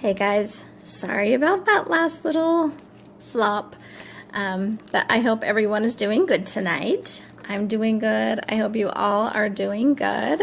Hey guys, sorry about that last little flop, but I hope everyone is doing good tonight. I'm doing good. I hope you all are doing good.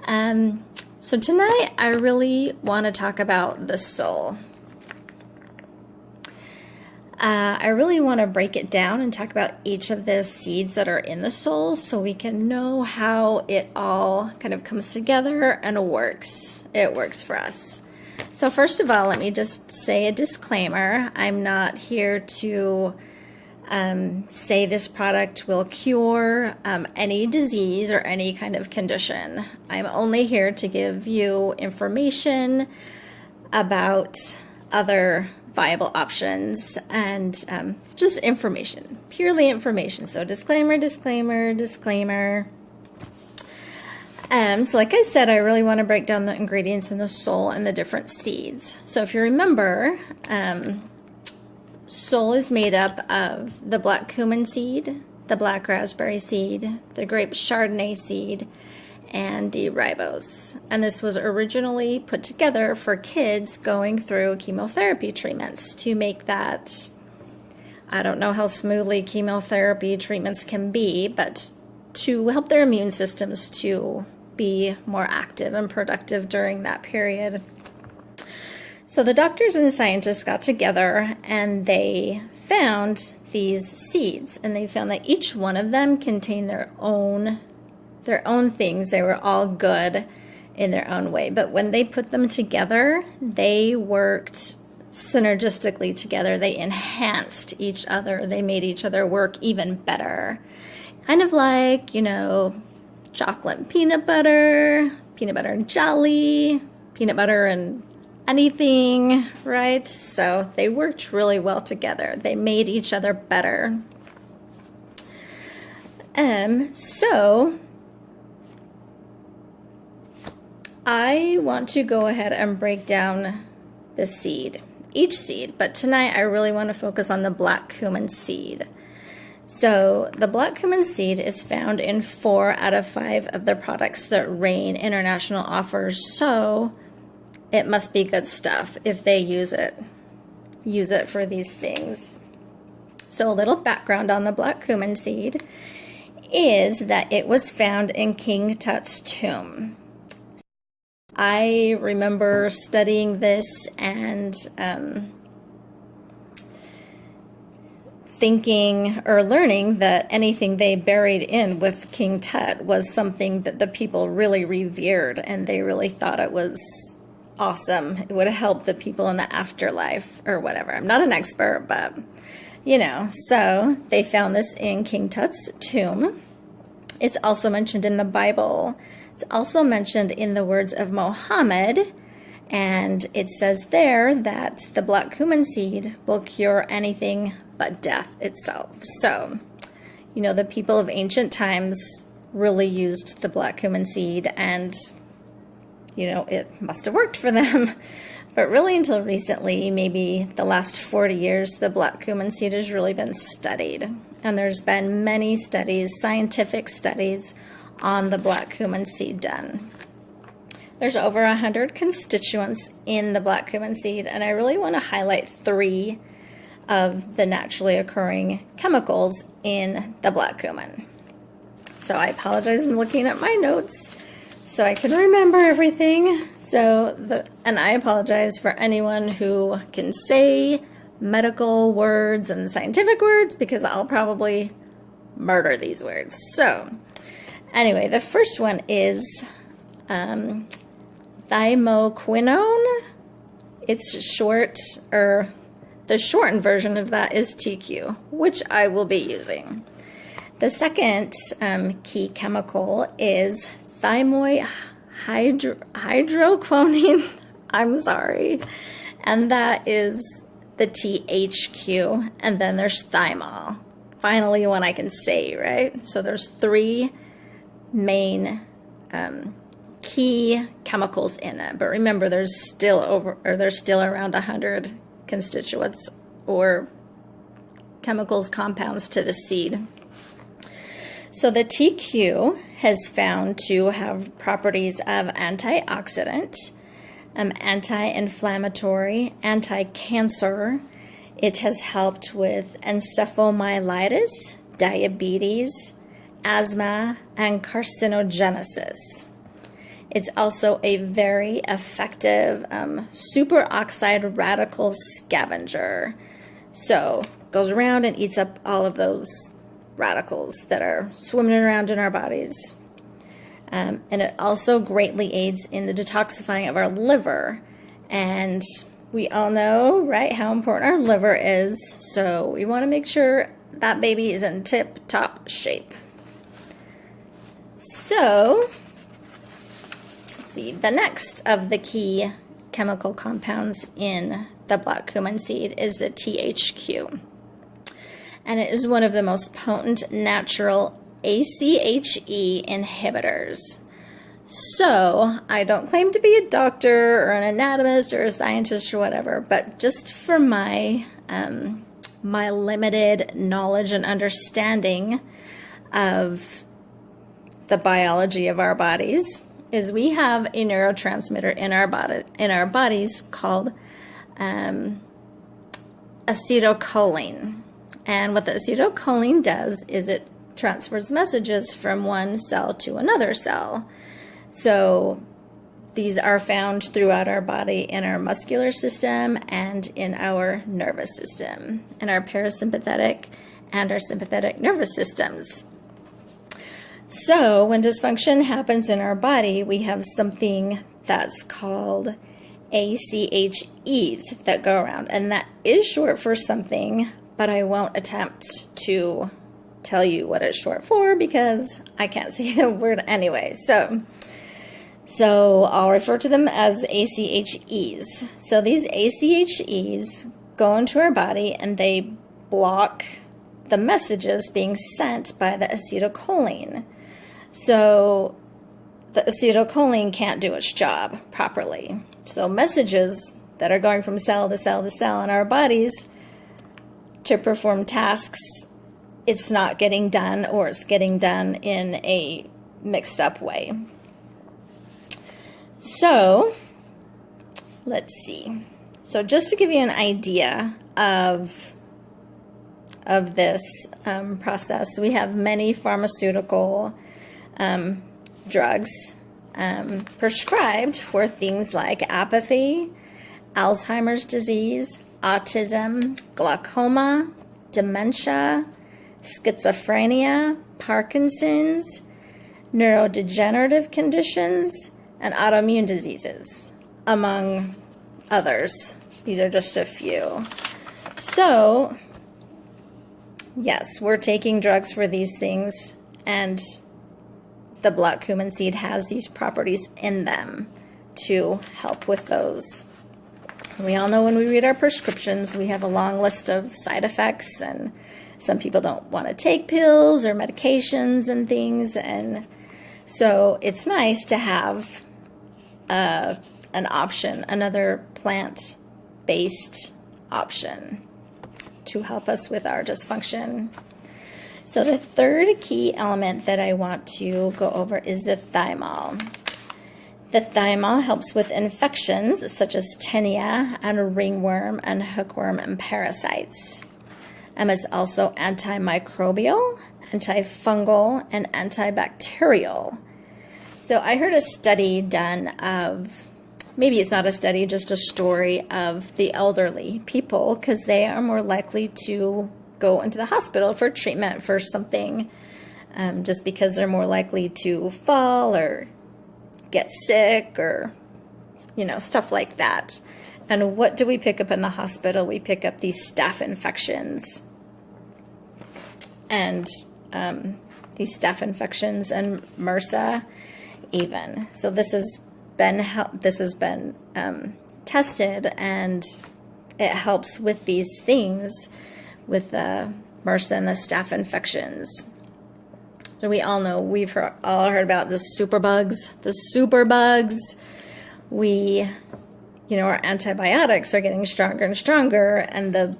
So tonight I really want to talk about the soul. I really want to break it down and talk about each of the seeds that are in the soul so we can know how it all kind of comes together and works. It works for us. So first of all, let me just say a disclaimer. I'm not here to say this product will cure any disease or any kind of condition. I'm only here to give you information about other viable options and just information, purely information. So disclaimer, disclaimer, disclaimer. So like I said, I really want to break down the ingredients in the soul and the different seeds. So if you remember, soul is made up of the black cumin seed, the black raspberry seed, the grape chardonnay seed, and D-ribose. And this was originally put together for kids going through chemotherapy treatments to make that, I don't know how smoothly chemotherapy treatments can be, but to help their immune systems to be more active and productive during that period. So the doctors and the scientists got together and they found these seeds, and they found that each one of them contained their own things. They were all good in their own way, but when they put them together, they worked synergistically together. They enhanced each other. They made each other work even better. Kind of like, you know, chocolate and peanut butter and jelly, peanut butter and anything, right? So they worked really well together. They made each other better. So I want to go ahead and break down the seed, each seed, but tonight I really want to focus on the black cumin seed. So the black cumin seed is found in 4 out of 5 of the products that Rain International offers, so it must be good stuff if they use it for these things. So a little background on the black cumin seed is that it was found in King Tut's tomb. I remember studying this and thinking or learning that anything they buried in with King Tut was something that the people really revered, and they really thought it was awesome. It would help the people in the afterlife or whatever. I'm not an expert, but you know, so they found this in King Tut's tomb. It's also mentioned in the Bible. It's also mentioned in the words of Muhammad, and it says there that the black cumin seed will cure anything but death itself. So, you know, the people of ancient times really used the black cumin seed, and, you know, it must have worked for them. But really until recently, maybe the last 40 years, the black cumin seed has really been studied. And there's been many studies, scientific studies, on the black cumin seed done. There's over 100 constituents in the black cumin seed, and I really want to highlight 3 of the naturally occurring chemicals in the black cumin. So I apologize, I'm looking at my notes so I can remember everything. And I apologize for anyone who can say medical words and scientific words, because I'll probably murder these words. So anyway, the first one is thymoquinone. It's short, or the shortened version of that is TQ, which I will be using. The second key chemical is hydroquinone. I'm sorry. And that is the THQ. And then there's thymol. Finally, one I can say, right? So there's 3 main key chemicals in it. But remember, there's still around 100 constituents or chemicals, compounds to the seed. So the TQ has found to have properties of antioxidant, anti-inflammatory, anti-cancer. It has helped with encephalomyelitis, diabetes, asthma, and carcinogenesis. It's also a very effective superoxide radical scavenger. So goes around and eats up all of those radicals that are swimming around in our bodies. And it also greatly aids in the detoxifying of our liver. And we all know, right, how important our liver is. So we want to make sure that baby is in tip-top shape. So, let's see, the next of the key chemical compounds in the black cumin seed is the THQ. And it is one of the most potent natural ACHE inhibitors. So, I don't claim to be a doctor or an anatomist or a scientist or whatever, but just for my my limited knowledge and understanding of the biology of our bodies, is we have a neurotransmitter in our bodies called acetylcholine. And what the acetylcholine does is it transfers messages from one cell to another cell. So these are found throughout our body in our muscular system and in our nervous system, in our parasympathetic and our sympathetic nervous systems. So when dysfunction happens in our body, we have something that's called ACHEs that go around. And that is short for something, but I won't attempt to tell you what it's short for because I can't say the word anyway. So I'll refer to them as ACHEs. So these ACHEs go into our body and they block the messages being sent by the acetylcholine. So the acetylcholine can't do its job properly. So messages that are going from cell to cell to cell in our bodies to perform tasks, it's not getting done, or it's getting done in a mixed up way. So let's see. So just to give you an idea of this process, we have many pharmaceutical drugs prescribed for things like apathy, Alzheimer's disease, autism, glaucoma, dementia, schizophrenia, Parkinson's, neurodegenerative conditions, and autoimmune diseases, among others. These are just a few. So, yes, we're taking drugs for these things, and the black cumin seed has these properties in them to help with those. We all know when we read our prescriptions, we have a long list of side effects, and some people don't want to take pills or medications and things, and so it's nice to have an option, another plant-based option to help us with our dysfunction. So the third key element that I want to go over is the thymol. The thymol helps with infections such as tinea and ringworm and hookworm and parasites. It's also antimicrobial, antifungal, and antibacterial. So I heard a study done of, maybe it's not a study, just a story of the elderly people, because they are more likely to go into the hospital for treatment for something, just because they're more likely to fall or get sick or, stuff like that. And what do we pick up in the hospital? We pick up these staph infections. And these staph infections and MRSA even. So this has been tested, and it helps with these things, with the MRSA and the staph infections. So we all know, we've all heard about the superbugs. The superbugs. Our antibiotics are getting stronger and stronger, and the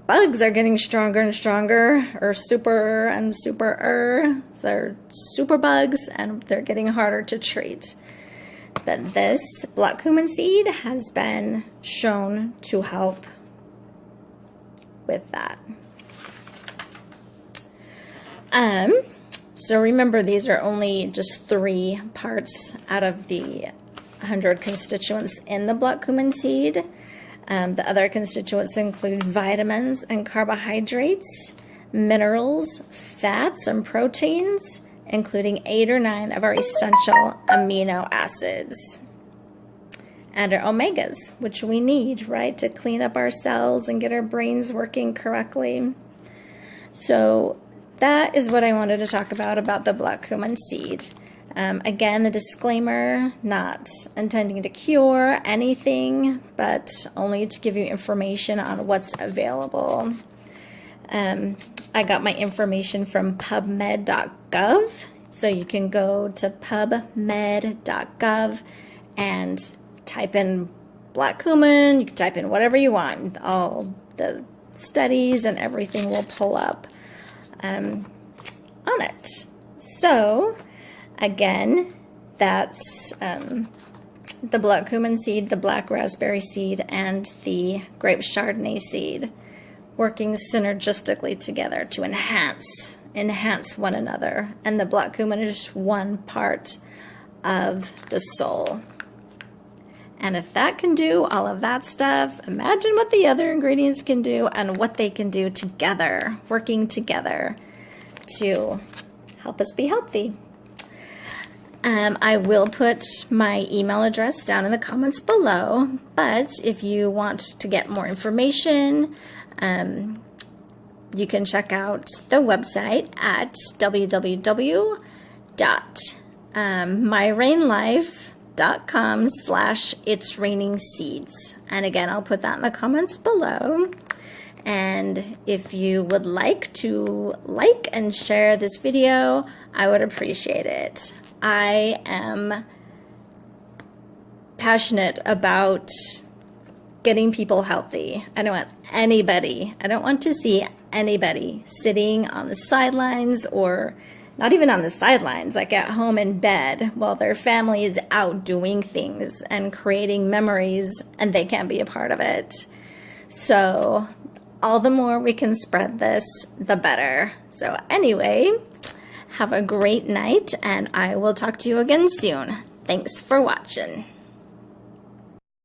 bugs are getting stronger and stronger, or super and super. So they're super bugs, and they're getting harder to treat. But this black cumin seed has been shown to help with that. So remember, these are only just 3 parts out of the 100 constituents in the black cumin seed. The other constituents include vitamins and carbohydrates, minerals, fats, and proteins, including 8 or 9 of our essential amino acids. And our omegas, which we need, right, to clean up our cells and get our brains working correctly. So that is what I wanted to talk about the black cumin seed. Again, the disclaimer, not intending to cure anything, but only to give you information on what's available. I got my information from pubmed.gov, so you can go to pubmed.gov and type in black cumin. You can type in whatever you want. All the studies and everything will pull up on it. So again, that's the black cumin seed, the black raspberry seed, and the grape chardonnay seed working synergistically together to enhance one another. And the black cumin is just one part of the soul. And if that can do all of that stuff, imagine what the other ingredients can do and what they can do together, working together to help us be healthy. I will put my email address down in the comments below, but if you want to get more information, you can check out the website at www.myrainlife.com/itsrainingseeds. And again, I'll put that in the comments below. And if you would like to like and share this video, I would appreciate it. I am passionate about getting people healthy. I don't want to see anybody sitting on the sidelines, or not even on the sidelines, like at home in bed while their family is out doing things and creating memories and they can't be a part of it. So all the more we can spread this, the better. So anyway, have a great night, and I will talk to you again soon. Thanks for watching.